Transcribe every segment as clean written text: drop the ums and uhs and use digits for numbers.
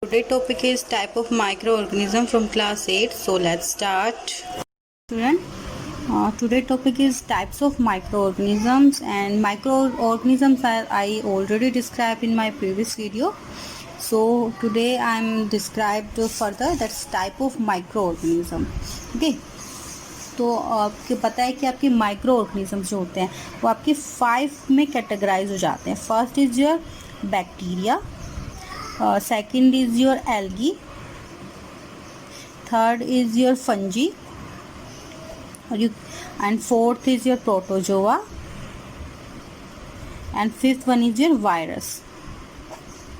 Today topic is type of microorganism from class 8. So let's start. Student, today topic is types of microorganisms, and microorganisms I already described in my previous video. So today I am described further, that's type of microorganism. Okay. तो आपको पता है कि आपके micro organisms जो होते हैं वो आपके 5 में कैटेगराइज हो जाते हैं. First is your bacteria, second is your algae, third is your fungi, and fourth is your protozoa, and fifth one is your virus.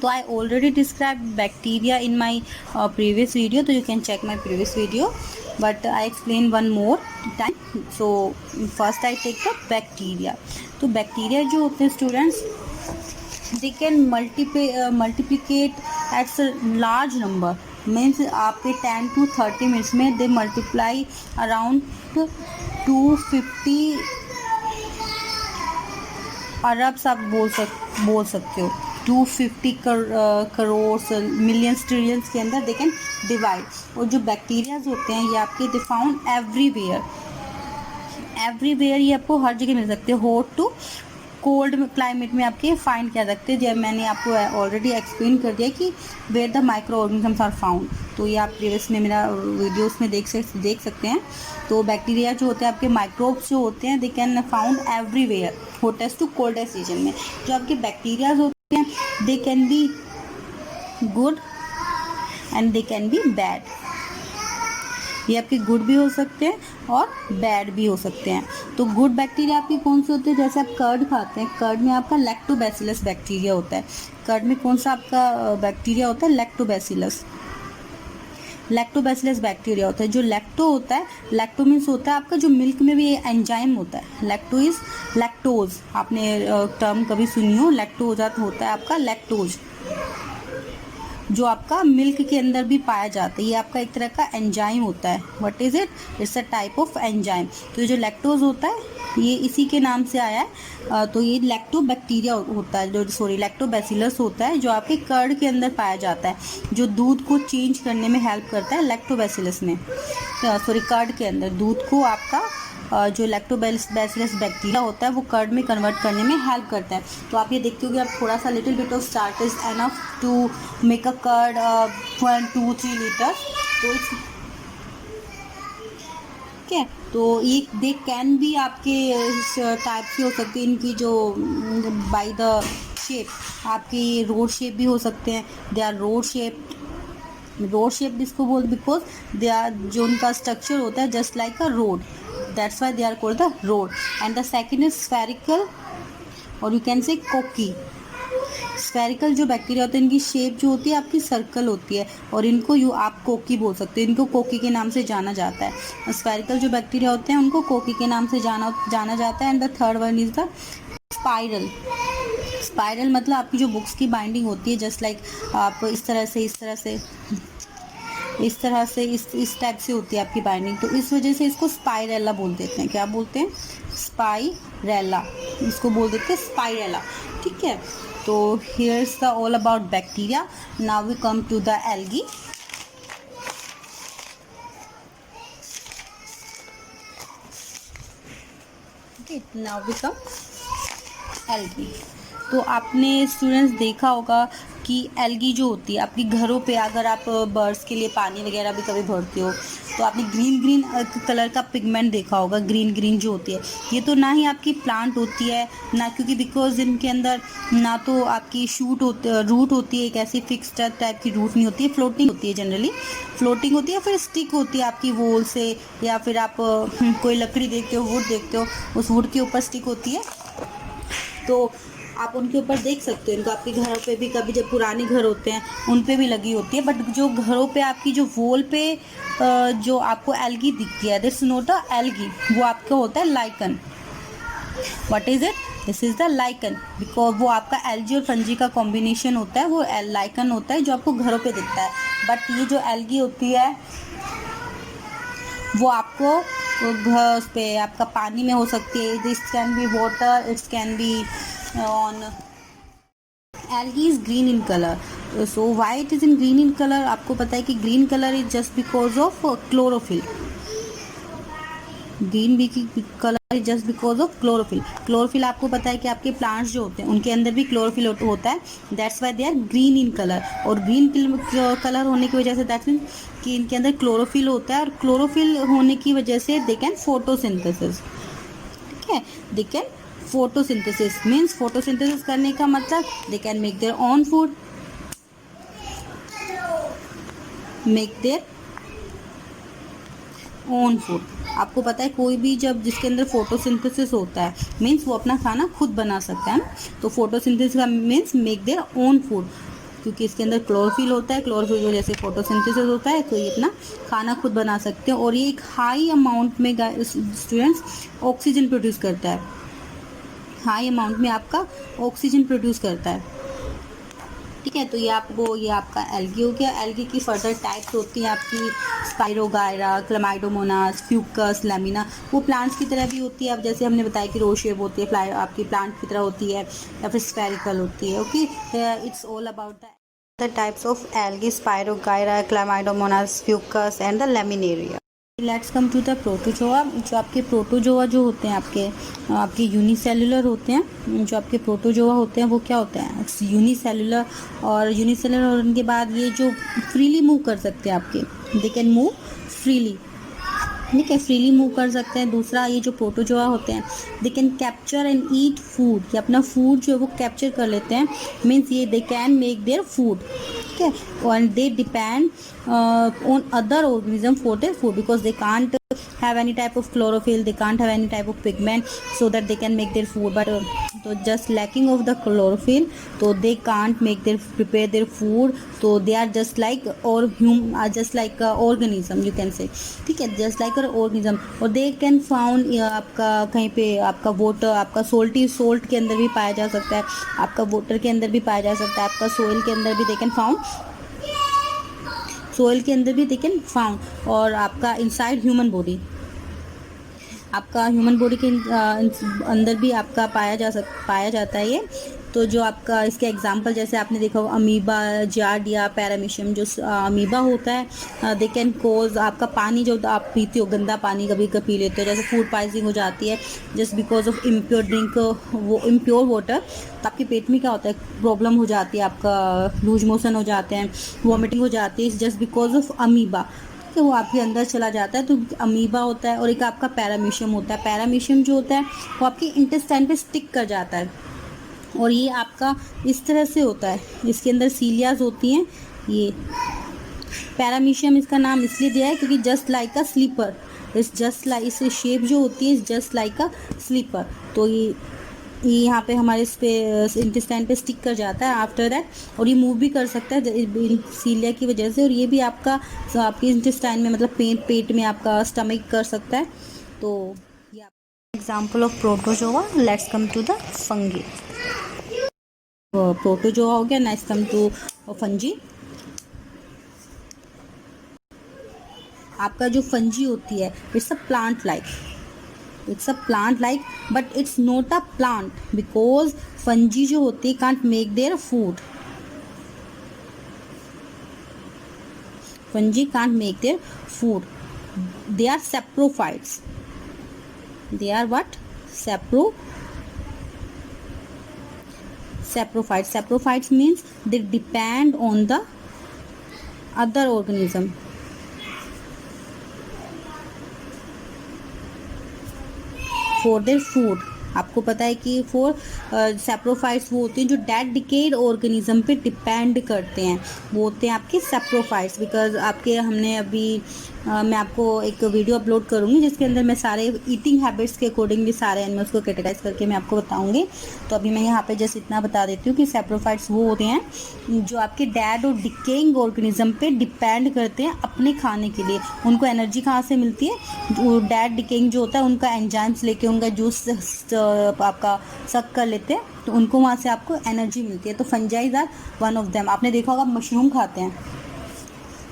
So I already described bacteria in my previous video, so you can check my previous video, but I explain one more time. So first I take the bacteria. तो bacteria जो होते हैं students, they can multiplicate at a large number, means आपके 10 to 30 minutes में they multiply around 250 Arabs आप बोल सकते हो. 250 करोड़ मिलियंस ट्रिलियंस के अंदर दे कैन डिवाइड. और जो बैक्टीरियाज होते हैं ये आपके दे फाउंड एवरीवेयर ये आपको हर जगह मिल सकते हैं. हॉट टू कोल्ड क्लाइमेट में आपके फाइंड किया सकते हैं. जब मैंने आपको ऑलरेडी एक्सप्लेन कर दिया कि where the microorganisms are found, तो ये आप प्रीवियस में मेरा वीडियोस में देख सकते हैं. तो बैक्टीरिया जो होते हैं आपके माइक्रोब्स जो होते हैं they can found everywhere, hottest to coldest region में. जो आपके बैक्टीरियाज होते हैं they can be good and they can be bad. ये आपके गुड भी हो सकते हैं और बैड भी हो सकते हैं. तो गुड बैक्टीरिया आपके कौन से होते हैं, जैसे आप कर्ड खाते हैं, कर्ड में आपका लैक्टोबैसिलस बैक्टीरिया होता है. कर्ड में कौन सा आपका बैक्टीरिया होता है, लैक्टोबैसिलस बैक्टीरिया होता है. जो लैक्टो होता है, लैक्टो मीन्स होता है आपका जो मिल्क में भी एंजाइम होता है. लैक्टो इज लैक्टोज, आपने टर्म कभी सुनी हो, लैक्टोज होता है आपका लैक्टोज जो आपका मिल्क के अंदर भी पाया जाता है. ये आपका एक तरह का एंजाइम होता है. What is it, it's a type of enzyme. तो ये जो लैक्टोज होता है ये इसी के नाम से आया है. तो ये लैक्टोबैक्टीरिया होता है, जो लैक्टोबैसिलस होता है जो आपके कर्ड के अंदर पाया जाता है, जो दूध को चेंज करने में हेल्प करता है. लैक्टोबैसिलस में कर्ड के अंदर दूध को आपका जो लैक्टोबैसिलस बैक्टीरिया होता है वो कर्ड में कन्वर्ट करने में हेल्प करता है. तो आप ये देखते हो कि आप थोड़ा सा little bit of starch is enough to make a curd 1-2-3 litre. तो ठीक है, तो ये दे कैन भी आपके टाइप की हो सकती है. इनकी जो बाय द शेप आपकी रोड शेप भी हो सकते हैं. दे आर रोड शेप जिसको बोल, बिकॉज दे आर जो उनका स्ट्रक्चर होता है just like a road, that's why they are called the road. And the second is spherical, or you can say cocky. Spherical जो बैक्टीरिया होते हैं इनकी शेप जो होती है आपकी सर्कल होती है, और इनको आप कोकी बोल सकते हैं. इनको कोकी के नाम से जाना जाता है. स्फेरिकल जो बैक्टीरिया होते हैं उनको कोकी के नाम से जाना जाता है. And the third one is the spiral मतलब आपकी जो बुक्स की बाइंडिंग होती है, जस्ट लाइक आप इस तरह से इस टाइप से होती है आपकी बाइंडिंग. तो इस वजह से इसको स्पाइरेला बोल देते हैं. क्या बोलते हैं, स्पाइरेला, इसको बोल देते हैं स्पाइरेला. ठीक है, तो here is the all about bacteria. Now we come to the algae. Now we come algae. तो आपने स्टूडेंट्स देखा होगा कि एल्गी जो होती है आपकी घरों पे, अगर आप बर्ड्स के लिए पानी वगैरह भी कभी भरते हो तो आपने ग्रीन कलर का पिगमेंट देखा होगा. ग्रीन जो होती है ये तो ना ही आपकी प्लांट होती है ना, क्योंकि बिकॉज इनके अंदर ना तो आपकी रूट होती है, एक ऐसी फिक्स टाइप की रूट नहीं होती है. फ्लोटिंग होती है, जनरली फ्लोटिंग होती है, फिर स्टिक होती है आपकी वॉल से, या फिर आप कोई लकड़ी देखते हो, वुड देखते हो, उस वुड के ऊपर स्टिक होती है. तो आप उनके ऊपर देख सकते हो. इनको आपके घरों पे भी कभी जब पुराने घर होते हैं उन पे भी लगी होती है. बट जो घरों पे आपकी जो वॉल पे जो आपको एल्गी दिखती है, दिस नॉट अ एल्गी, वो आपका होता है lichen. What is it, this is the lichen, because वो आपका एल्गी और फंजी का कॉम्बिनेशन होता है, वो लाइकन होता है जो आपको घरों पे दिखता है. बट ये जो एल्गी होती है वो आपको उस पे आपका पानी में हो सकती है. This can be water, it's can be on. Algae is green in colour. So why it is in green in colour, आपको पता है कि green colour is just because of chlorophyll. Green be की colour is just because of chlorophyll. Chlorophyll आपको पता है कि आपके प्लांट्स जो होते हैं उनके अंदर भी क्लोरोफिल होता है, that's why they are green in colour. और ग्रीन कलर होने की वजह से दैट्स मीन कि इनके अंदर क्लोरोफिल होता है, और क्लोरोफिल होने की वजह से दे कैन फोटोसिंथेसिस। ठीक है, they can photosynthesis means photosynthesis करने का मतलब they can make their own food, make their own food. आपको पता है कोई भी जब जिसके अंदर फोटोसिंथेसिस होता है मीन्स वो अपना खाना खुद बना सकता है ना। तो फोटोसिंथेसिस का means make their own food, क्योंकि इसके अंदर क्लोरोफिल होता है, क्लोरोफिल की वजह से फोटोसिंथेसिस होता है, तो ये अपना खाना खुद बना सकते हैं। और ये एक हाई अमाउंट में स्टूडेंट्स ऑक्सीजन प्रोड्यूस करता है, हाई अमाउंट में आपका ऑक्सीजन प्रोड्यूस करता है। ठीक है, तो ये आपका एल्गी हो गया। एल्गी की फर्दर टाइप्स होती हैं आपकी स्पाइरोगायरा, क्लेमाइडोमोनास, फ्यूकस, लैमिना। वो प्लांट्स की तरह भी होती है, अब जैसे हमने बताया कि रो शेप होती है, आपकी प्लांट की तरह होती है, या फिर स्फेरिकल होती है। Okay, it's all about the types of algae, spirogyra, chlamydomonas, fucus and the laminaria. Let's come to the protozoa. जो आपके प्रोटोजोआ जो होते हैं आपके यूनिसेलुलर होते हैं। जो आपके प्रोटोजोआ होते हैं वो क्या होते हैं, यूनिसेलुलर। और यूनिसेलुलर होने के बाद ये जो फ्रीली मूव कर सकते हैं आपके, दे कैन मूव फ्रीली। ठीक है, फ्रीली मूव कर सकते हैं। दूसरा, ये जो प्रोटोजोआ होते हैं they can capture and eat food, कि अपना फूड जो है वो कैप्चर कर लेते हैं, मीन्स ये they can make their food. ठीक है, और they depend on other organism for their food, because they can't have any type of chlorophyll, they can't have any type of pigment so that they can make their food, but so just lacking of the chlorophyll, so they can't prepare their food, so they are just like just like a organism you can say। ठीक है, just like an organism। और they can found आपका कहीं पे आपका water, आपका salt के अंदर भी पाया जा सकता है, आपका वाटर के अंदर भी पाया जा सकता है, आपका सोइल के अंदर भी they can found, सोइल के अंदर भी दे कैन फाउंड। और आपका इनसाइड ह्यूमन बॉडी, आपका ह्यूमन बॉडी के अंदर भी आपका पाया जाता है ये। तो जो आपका इसके एग्जांपल जैसे आपने देखा हो अमीबा, जार्डिया, पैरामीशियम। जो अमीबा होता है दे कैन कोज, आपका पानी जो आप पीते हो गंदा पानी कभी कभी पी लेते हो, जैसे फूड पॉइजनिंग हो जाती है just because of impure drink, वो इम्प्योर वाटर, तो आपके पेट में क्या होता है, प्रॉब्लम हो जाती है, आपका लूज मोशन हो जाते हैं, वॉमिटिंग हो जाती है, जस्ट बिकॉज ऑफ अमीबा। तो वो आपके अंदर चला जाता है, तो अमीबा होता है। और एक आपका पैरामीशियम होता है। पैरामीशियम जो होता है वो आपके इंटेस्टाइन पे स्टिक कर जाता है, और ये आपका इस तरह से होता है, इसके अंदर सीलियाज होती हैं। ये पैरामीशियम इसका नाम इसलिए दिया है क्योंकि जस्ट लाइक अ स्लीपर, इस जस्ट लाइक, इस शेप जो होती है जस्ट लाइक अ स्लीपर। तो ये यहाँ पे हमारे इस पे इंटेस्टाइन पे स्टिक कर जाता है आफ्टर दैट, और ये मूव भी कर सकता है सीलिया की वजह से। और ये भी आपका आपके इंटेस्टाइन में मतलब पेट में आपका स्टमक कर सकता है। तो ये example of protozoa. Let's come to the fungi. Protozoa हो गया, नेक्स्ट कम टू फंजी। आपका जो फंजी होती है it's a plant like, but it's not a plant, because fungi जो होती है can't make their food. Fungi can't make their food, they are saprophytes. They are what? Saprophytes means they depend on the other organism for their food। आपको पता है कि saprophytes वो होते हैं जो डेड डिकेड ऑर्गेनिज्म पे डिपेंड करते हैं, वो होते हैं आपके सैप्रोफाइट्स। बिकॉज आपके हमने अभी मैं आपको एक वीडियो अपलोड करूँगी जिसके अंदर मैं सारे ईटिंग हैबिट्स के अकॉर्डिंगली सारे एनिमल्स को कैटेगराइज करके मैं आपको बताऊँगी। तो अभी मैं यहाँ पे जस्ट इतना बता देती हूँ कि सैप्रोफाइट्स वो होते हैं जो आपके डेड और डिकेइंग ऑर्गेनिज्म पे डिपेंड करते हैं अपने खाने के लिए। उनको एनर्जी कहाँ से मिलती है? जो डेड डिकेइंग जो होता है उनका एंजाइम्स लेके उनका जूस आपका सक कर लेते हैं, तो उनको वहाँ से आपको एनर्जी मिलती है। तो fungis are one of them. आपने देखा होगा मशरूम खाते हैं,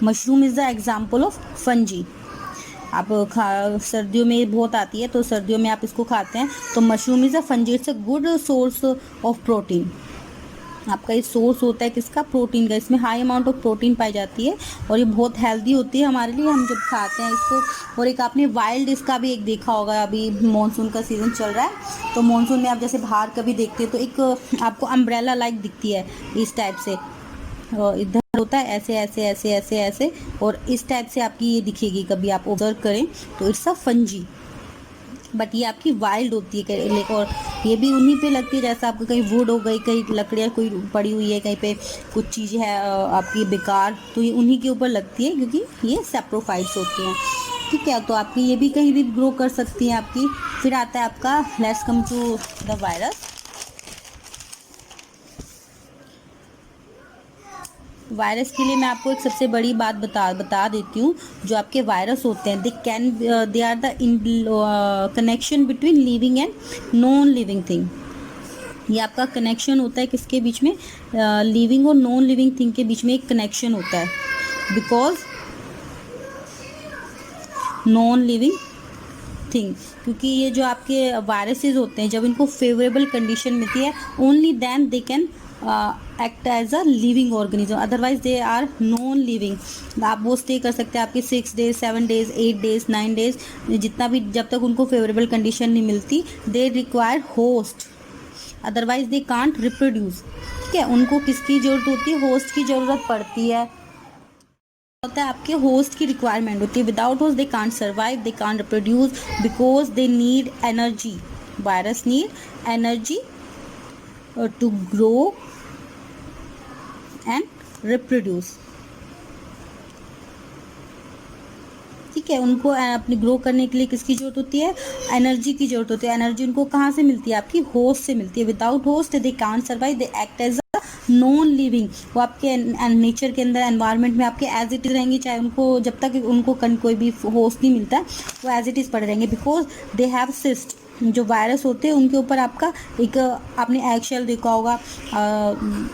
mushroom is the example of fungi. आप सर्दियों में बहुत आती है, तो सर्दियों में आप इसको खाते हैं, तो mushroom is a fungi, it's a good source of protein. आपका ये सोर्स होता है किसका, प्रोटीन का। इसमें हाई अमाउंट ऑफ प्रोटीन पाई जाती है और ये बहुत हेल्दी होती है हमारे लिए, हम जब खाते हैं इसको। और एक आपने वाइल्ड इसका भी एक देखा होगा, अभी मानसून का सीज़न चल रहा है, तो मानसून में आप जैसे बाहर कभी देखते हैं तो एक आपको अम्ब्रेला लाइक दिखती है इस टाइप से, इधर होता है ऐसे ऐसे ऐसे ऐसे ऐसे, और इस टाइप से आपकी ये दिखेगी कभी आप ऑब्जर्व करें तो इट्स अ फंजी। बट ये आपकी वाइल्ड होती है, और ये भी उन्हीं पे लगती है जैसा आपको कहीं वुड हो गई, कहीं लकड़ियाँ कोई पड़ी हुई है, कहीं पे कुछ चीज़ है आपकी बेकार, तो ये उन्हीं के ऊपर लगती है क्योंकि ये सैप्रोफाइट्स होती हैं। ठीक है, तो आपकी ये भी कहीं भी ग्रो कर सकती हैं आपकी। फिर आता है आपका, let's come to the virus. Virus के लिए मैं आपको एक सबसे बड़ी बात बता देती हूँ। जो आपके वायरस होते हैं, they are the connection between living and non living thing. ये आपका कनेक्शन होता है किसके बीच में, लिविंग और नॉन लिविंग थिंग के बीच में एक कनेक्शन होता है। बिकॉज नॉन लिविंग थिंग, क्योंकि ये जो आपके वायरसेस होते हैं, जब इनको फेवरेबल कंडीशन मिलती है, only then they can act as a living organism, otherwise they are non living. आप वो स्टे कर सकते हैं आपके 6 डेज 7 डेज 8 डेज 9 डेज, जितना भी, जब तक उनको फेवरेबल कंडीशन नहीं मिलती। They require host, otherwise they can't reproduce. ठीक है, उनको किसकी ज़रूरत होती है, होस्ट की ज़रूरत पड़ती है। होता है आपके होस्ट की रिक्वायरमेंट होती है। Without host they can't survive, they can't reproduce, because they need energy. Virus need energy to grow and reproduce. ठीक है, उनको अपनी ग्रो करने के लिए किसकी जरूरत होती है, एनर्जी की जरूरत होती है। एनर्जी उनको कहाँ से मिलती है, आपकी होस्ट से मिलती है। Without host they can't survive, they act as a non living. वो आपके नेचर के अंदर, एनवायरनमेंट में आपके एज इट इज रहेंगे, चाहे उनको, जब तक उनको कोई भी होस्ट नहीं मिलता है, वो एज इट इज पड़े रहेंगे। Because they have cyst. जो वायरस होते हैं उनके ऊपर आपका एक, आपने एग शेल देखा होगा,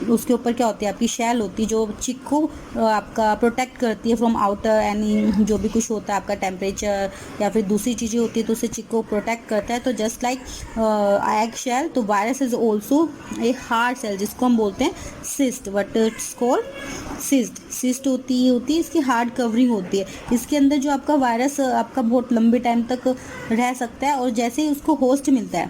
उसके ऊपर क्या होती है, आपकी शेल होती है जो चिक को आपका प्रोटेक्ट करती है फ्रॉम आउटर एनी, जो भी कुछ होता है आपका टेम्परेचर या फिर दूसरी चीज़ें होती है, तो उससे चिक को प्रोटेक्ट करता है। तो जस्ट लाइक एग शेल, तो virus is also a hard shell, जिसको हम बोलते हैं cyst, but it's called cyst. Cyst होती है इसकी हार्ड कवरिंग होती है। इसके अंदर जो आपका वायरस आपका बहुत लंबे टाइम तक रह सकता है, और जैसे ही उसको होस्ट मिलता है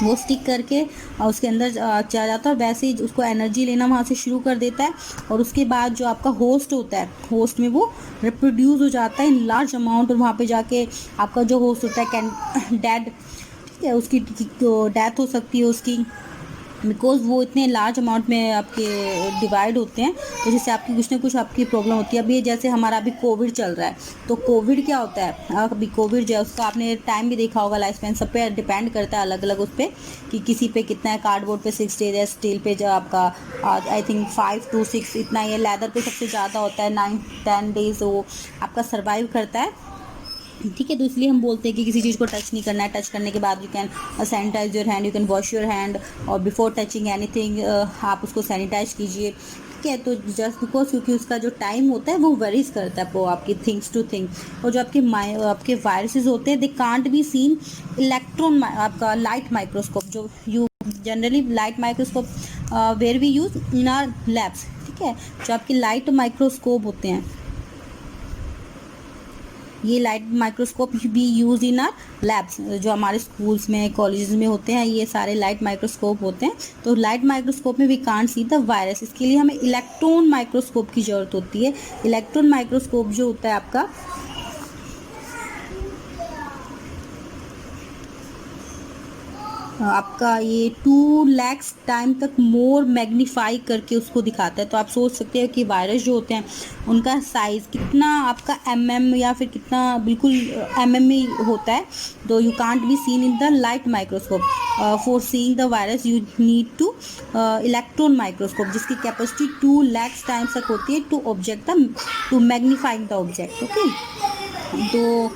वो स्टिक करके उसके अंदर चला जाता है, वैसे ही उसको एनर्जी लेना वहाँ से शुरू कर देता है। और उसके बाद जो आपका होस्ट होता है, होस्ट में वो रिप्रोड्यूस हो जाता है इन लार्ज अमाउंट, और वहाँ पे जाके आपका जो होस्ट होता है कैन डेड, ठीक है, उसकी डेथ हो सकती है उसकी, बिकॉज वो इतने लार्ज अमाउंट में आपके डिवाइड होते हैं, तो जिससे आपकी कुछ ना कुछ आपकी प्रॉब्लम होती है। अभी जैसे हमारा अभी कोविड चल रहा है, तो कोविड क्या होता है, अभी कोविड जो है उसका आपने टाइम भी देखा होगा, लाइफ स्पैन सब पे डिपेंड करता है अलग अलग उस पर, कि किसी पे कितना है, कार्डबोर्ड पे 6 डेज है, स्टील पे जो आपका आई थिंक 5 to 6 इतना ही है, लेदर पे सबसे ज़्यादा होता है 9-10 डेज वो आपका सर्वाइव करता है। ठीक है, तो इसलिए हम बोलते हैं कि किसी चीज़ को टच नहीं करना है। टच करने के बाद you can sanitise your hand, you can wash your hand, और बिफोर टचिंग एनीथिंग आप उसको सैनिटाइज कीजिए। ठीक है, तो जस्ट बिकॉज क्योंकि उसका जो टाइम होता है वो वेरीज करता है वो आपकी थिंग्स टू थिंग। और जो आपके वायरसेस होते हैं, they can't be seen electron, आपका लाइट माइक्रोस्कोप, जो you generally light microscope where we use in our labs. ठीक है, जो आपके लाइट माइक्रोस्कोप होते हैं, ये लाइट माइक्रोस्कोप भी यूज इन आर लैब्स, जो हमारे स्कूल्स में कॉलेजेस में होते हैं, ये सारे लाइट माइक्रोस्कोप होते हैं। तो लाइट माइक्रोस्कोप में we can't see the virus, इसके लिए हमें इलेक्ट्रॉन माइक्रोस्कोप की ज़रूरत होती है। इलेक्ट्रॉन माइक्रोस्कोप जो होता है आपका, आपका ये 2 लाख टाइम तक मोर मैग्नीफाई करके उसको दिखाता है। तो आप सोच सकते हैं कि वायरस जो होते हैं उनका साइज़ कितना आपका mm या फिर कितना बिल्कुल mm में होता है। तो you can't be seen in the light microscope, for seeing the virus you need to electron microscope, जिसकी कैपेसिटी 2 लाख टाइम्स तक होती है to object the to magnifying the object. Okay, तो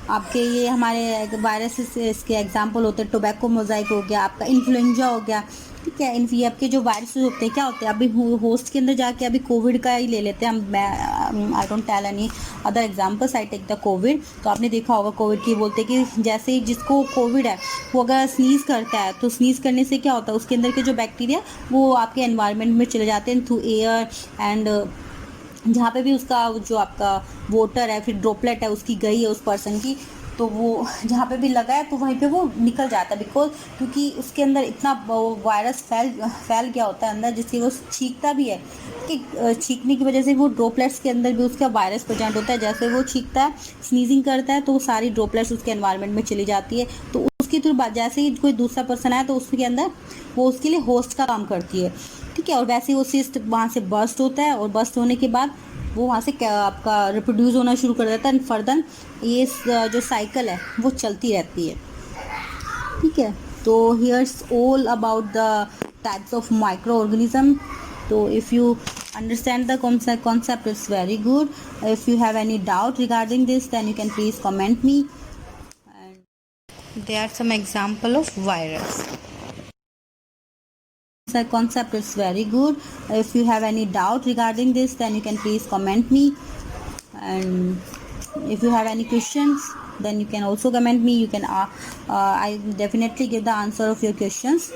आपके ये हमारे वायरसेस इसके एग्जांपल होते हैं, टोबैको मोज़ाइक हो गया, आपका इन्फ्लुएंजा हो गया। ठीक ठीक है। इन ये आपके जो वायरस होते हैं क्या होते हैं, अभी होस्ट के अंदर जाके अभी कोविड का ही ले लेते हैं हम। I don't tell any other examples, I take the Covid. तो आपने देखा होगा कोविड की बोलते हैं कि जैसे ही जिसको कोविड है वो अगर स्नीज़ करता है तो स्नीज़ करने से क्या होता है, उसके अंदर के जो बैक्टीरिया वो आपके एनवायरनमेंट में चले जाते हैं थ्रू एयर एंड जहाँ पे भी उसका जो आपका वोटर है फिर ड्रॉपलेट है उसकी गई है उस पर्सन की, तो वो जहाँ पे भी लगा है तो वहीं पे वो निकल जाता है, बिकॉज क्योंकि उसके अंदर इतना वायरस फैल गया होता है अंदर, जिससे वो छींकता भी है कि छींकने की वजह से वो ड्रॉपलेट्स के अंदर भी उसका वायरस प्रेजेंट होता है। जैसे वो छींकता है, स्नीजिंग करता है, तो वो सारी ड्रॉपलेट्स उसके एनवायरनमेंट में चली जाती है। तो उसके थ्रू जैसे ही कोई दूसरा पर्सन आया तो उसके अंदर वो उसके लिए होस्ट का काम करती है, ठीक है। और वैसे ही वो सिस्ट वहाँ से बर्स्ट होता है और बर्स्ट होने के बाद वो वहाँ से आपका रिप्रोड्यूस होना शुरू कर देता है एंड फर्दर ये जो साइकिल है वो चलती रहती है, ठीक है। तो here's all about the types of microorganism. तो if you understand the concept, it's very good. If you have any doubt regarding this, then you can please comment me. And there are some example of virus. The concept is very good. If you have any doubt regarding this, then you can please comment me. And if you have any questions, then you can also comment me. You can I definitely give the answer of your questions.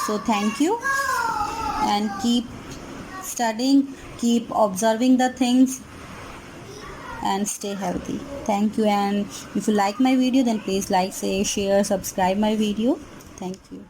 So thank you, and keep studying, keep observing the things, and stay healthy. Thank you. And if you like my video, then please like, say, share, subscribe my video. Thank you.